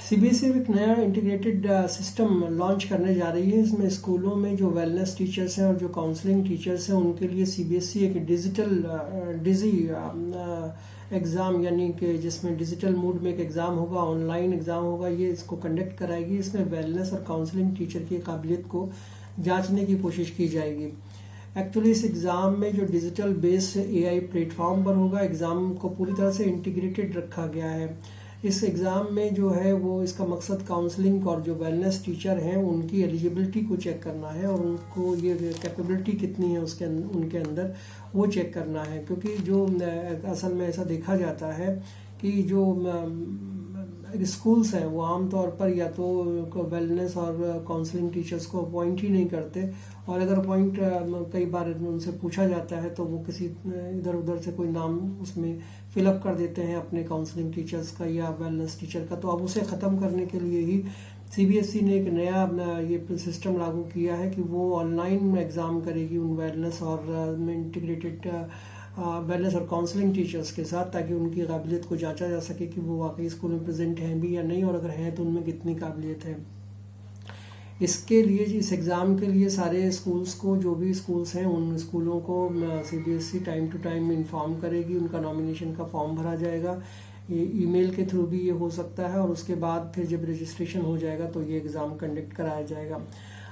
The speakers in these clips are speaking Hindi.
सीबीएसई एक नया इंटीग्रेटेड सिस्टम लॉन्च करने जा रही है। इसमें स्कूलों में जो वेलनेस टीचर्स हैं और जो काउंसलिंग टीचर्स हैं उनके लिए सीबीएसई एक डिजिटल डिजी एग्ज़ाम, यानी कि जिसमें डिजिटल मोड में एक एग्ज़ाम होगा, ऑनलाइन एग्ज़ाम होगा, ये इसको कंडक्ट कराएगी। इसमें वेलनेस और काउंसलिंग टीचर की काबिलियत को जांचने की कोशिश की जाएगी। एक्चुअली इस एग्ज़ाम में जो डिजिटल बेस्ड एआई प्लेटफॉर्म पर होगा, एग्ज़ाम को पूरी तरह से इंटीग्रेटेड रखा गया है। इस एग्ज़ाम में जो है वो इसका मकसद काउंसलिंग और जो वेलनेस टीचर हैं उनकी एलिजिबिलिटी को चेक करना है और उनको ये कैपेबिलिटी कितनी है उनके अंदर वो चेक करना है। क्योंकि जो असल में ऐसा देखा जाता है कि जो स्कूल्स हैं वो आमतौर पर या तो वेलनेस और काउंसलिंग टीचर्स को अपॉइंट ही नहीं करते, और अगर अपॉइंट कई बार उनसे पूछा जाता है तो वो किसी इधर उधर से कोई नाम उसमें फिलअप कर देते हैं अपने काउंसलिंग टीचर्स का या वेलनेस टीचर का। तो अब उसे ख़त्म करने के लिए ही सीबीएसई ने एक नया ये सिस्टम लागू किया है कि वो ऑनलाइन एग्ज़ाम करेगी उन वेलनेस और इंटीग्रेटेड वेलनेस और काउंसलिंग टीचर्स के साथ, ताकि उनकी काबिलियत को जांचा जा सके कि वो वाकई स्कूल में प्रेजेंट हैं भी या नहीं, और अगर हैं तो उनमें कितनी काबिलियत है। इसके लिए इस एग्ज़ाम के लिए सारे स्कूल्स को, जो भी स्कूल्स हैं उन स्कूलों को CBSE time to time inform करेगी। उनका नॉमिनेशन का फॉर्म भरा जाएगा, ये ईमेल के थ्रू भी ये हो सकता है, और उसके बाद फिर जब रजिस्ट्रेशन हो जाएगा तो ये एग्ज़ाम कंडक्ट कराया जाएगा।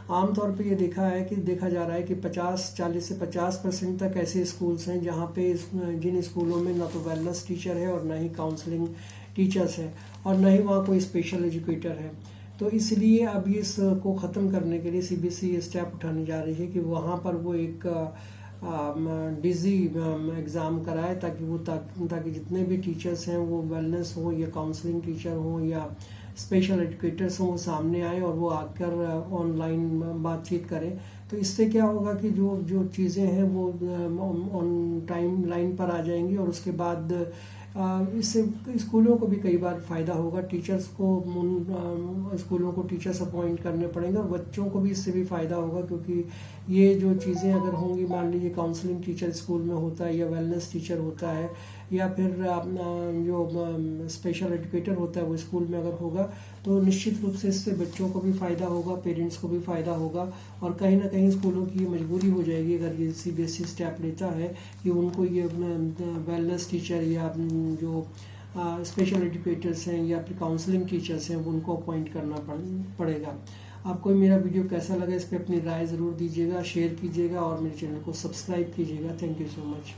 आमतौर पे ये देखा जा रहा है कि 40 से 50% तक ऐसे स्कूल्स हैं जहाँ पे जिन स्कूलों में ना तो वेलनेस टीचर है और ना ही काउंसलिंग टीचर्स है और ना ही वहाँ कोई स्पेशल एजुकेटर है। तो इसलिए अब इसको ख़त्म करने के लिए सीबीएसई स्टेप उठाने जा रही है कि वहाँ पर वो एक डिजी एग्ज़ाम कराए, ताकि जितने भी टीचर्स हैं वो वेलनेस हो या काउंसलिंग टीचर हो या स्पेशल एजुकेटर्स हों, वो सामने आए और वो आकर ऑनलाइन बातचीत करें। तो इससे क्या होगा कि जो चीज़ें हैं वो ऑन टाइम लाइन पर आ जाएंगी, और उसके बाद इससे स्कूलों को भी कई बार फ़ायदा होगा। टीचर्स को स्कूलों को टीचर्स अपॉइंट करने पड़ेंगे और बच्चों को भी इससे भी फ़ायदा होगा, क्योंकि ये जो चीज़ें अगर होंगी, मान लीजिए काउंसलिंग टीचर स्कूल में होता है या वेलनेस टीचर होता है या फिर जो स्पेशल एजुकेटर होता है वो स्कूल में अगर होगा, तो निश्चित रूप से इससे बच्चों को भी फ़ायदा होगा, पेरेंट्स को भी फ़ायदा होगा, और कहीं ना कहीं स्कूलों की ये मजबूरी हो जाएगी अगर ये सीबीएसई स्टेप लेता है कि उनको ये वेलनेस टीचर या जो स्पेशल एजुकेटर्स हैं या फिर काउंसलिंग टीचर्स हैं वो उनको अपॉइंट करना पड़ेगा। आपको मेरा वीडियो कैसा लगा, इस पर अपनी राय ज़रूर दीजिएगा, शेयर कीजिएगा और मेरे चैनल को सब्सक्राइब कीजिएगा। Thank you so much.